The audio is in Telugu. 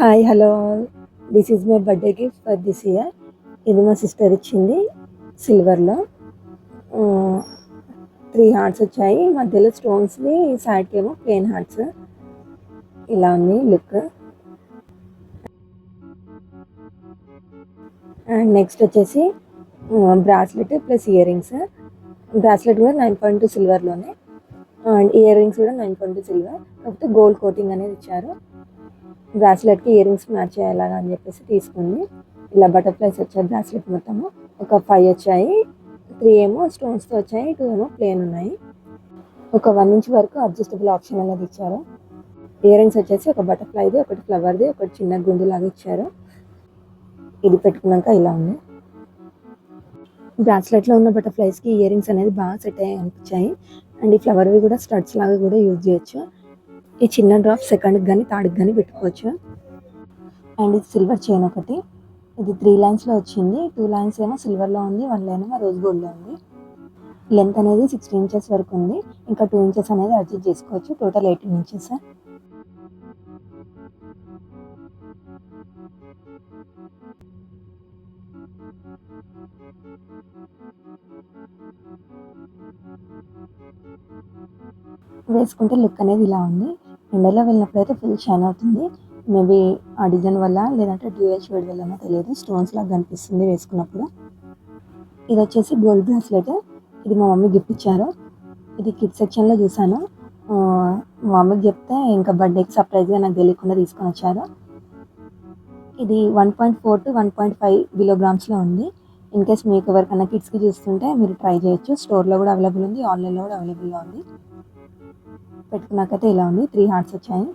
Hi hello this is my birthday gift for this year. ఇది మా సిస్టర్ ఇచ్చింది సిల్వర్లో. 3 హార్ట్స్ వచ్చాయి, మధ్యలో స్టోన్స్వి, సైడ్కి ఏమో ప్లెయిన్ హార్ట్స్. ఇలా ఉంది లుక్. అండ్ నెక్స్ట్ వచ్చేసి bracelet plus ear rings. Bracelet కూడా 9.2 సిల్వర్లోనే, అండ్ ఇయర్ రింగ్స్ కూడా 9.2 సిల్వర్, కాకపోతే గోల్డ్ కోటింగ్ అనేది ఇచ్చారు. బ్రాస్లెట్కి ఇయర్ రింగ్స్ మ్యాచ్ అయ్యేలాగా అని చెప్పేసి తీసుకుంది. ఇలా బటర్ఫ్లైస్ వచ్చాయి బ్రాస్లెట్ మొత్తము. ఒక 5 వచ్చాయి, 3 ఏమో స్టోన్స్తో వచ్చాయి, 2 ఏమో ప్లేన్ ఉన్నాయి. ఒక 1 ఇంచ్ వరకు అడ్జస్టబుల్ ఆప్షన్ అనేది ఇచ్చారు. ఇయర్ రింగ్స్ వచ్చేసి ఒక బటర్ఫ్లైది, ఒకటి ఫ్లవర్ది, ఒకటి చిన్న గుండులాగా ఇచ్చారు. ఇది పెట్టుకున్నాక ఇలా ఉంది. బ్రాస్లెట్లో ఉన్న బటర్ఫ్లైస్కి ఇయర్ రింగ్స్ అనేది బాగా సెట్ అయ్యి అనిపించాయి. అండ్ ఈ ఫ్లవర్వి కూడా స్టడ్స్ లాగా కూడా యూజ్ చేయొచ్చు. ఈ చిన్న డ్రాప్ సెకండ్కి కానీ థర్డ్కి కానీ పెట్టుకోవచ్చు. అండ్ ఇది సిల్వర్ చైన్ ఒకటి. ఇది 3 లైన్స్లో వచ్చింది. 2 లైన్స్ ఏమో సిల్వర్లో ఉంది, 1 లైన్ ఏమో రోజ్ గోల్డ్లో ఉంది. లెంత్ అనేది 16 ఇంచెస్ వరకు ఉంది. ఇంకా 2 ఇంచెస్ అనేది అడ్జస్ట్ చేసుకోవచ్చు. Total 18 inches. వేసుకుంటే లుక్ అనేది ఇలా ఉంది. ఎండలో వెళ్ళినప్పుడు అయితే ఫుల్ షైన్ అవుతుంది. మేబీ ఆ డిజైన్ వల్ల, లేదంటే డ్యూయల్ షేడ్ వల్ల తెలియదు, స్టోన్స్ లాగా కనిపిస్తుంది వేసుకున్నప్పుడు. ఇది వచ్చేసి గోల్డ్ బ్రాస్లెట్. ఇది మా మమ్మీ గిఫ్ట్ ఇచ్చారు. ఇది కిడ్ సెక్షన్లో చూసాను. మా మమ్మీకి చెప్తే ఇంకా బర్త్డేకి సర్ప్రైజ్గా నాకు తెలియకుండా తీసుకొని వచ్చారు. ఇది 1.4 to 1.5 కిలోగ్రామ్స్లో ఉంది. ఇన్ కేస్ మీకు ఎవరికైనా కిడ్స్కి చూస్తుంటే మీరు ట్రై చేయొచ్చు. స్టోర్లో కూడా అవైలబుల్ ఉంది, ఆన్లైన్లో కూడా అవైలబుల్లో ఉంది. పెట్టుకున్నాకైతే ఇలా ఉంది. 3 హార్ట్స్ వచ్చాయి.